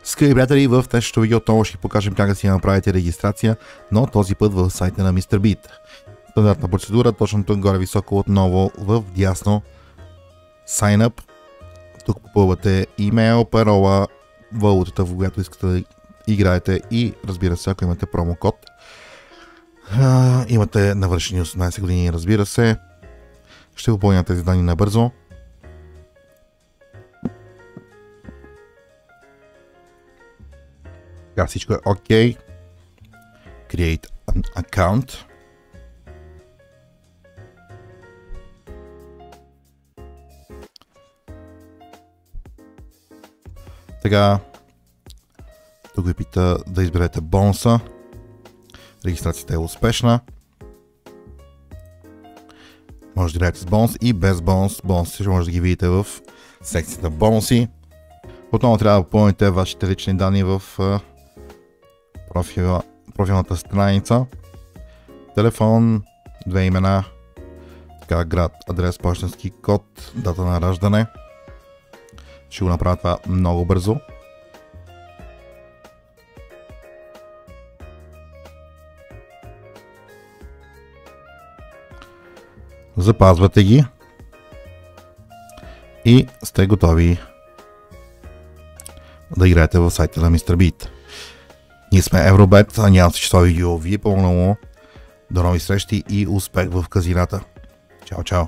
Скъпи приятели, в днешното видео отново ще покажем как да си направите регистрация, но този път в сайта на MrBeat. Стандартна процедура, точно тук горе високо отново в дясно Sign Up. Тук попълвате имейл, парола, валутата, в която искате да играете и разбира се, ако имате промокод. Имате навършени 18 години, разбира се. Ще попълня тези данни набързо. Така, всичко е OK. Create an account. Сега, тук ви пита да изберете бонуса. Регистрацията е успешна. Може да играете с бонус и без бонус. Бонуси ще може да ги видите в секцията бонуси. Отново трябва да попълните вашите лични данни в профилната страница. Телефон, 2 имена, така, град, адрес, пощенски код, дата на раждане. Ще го направя това много бързо. Запазвате ги и сте готови да играете в сайта на MrBeat. Ние сме Евробет, надявам се, че това видео ви е помогнало. До нови срещи и успех в казината. Чао, чао!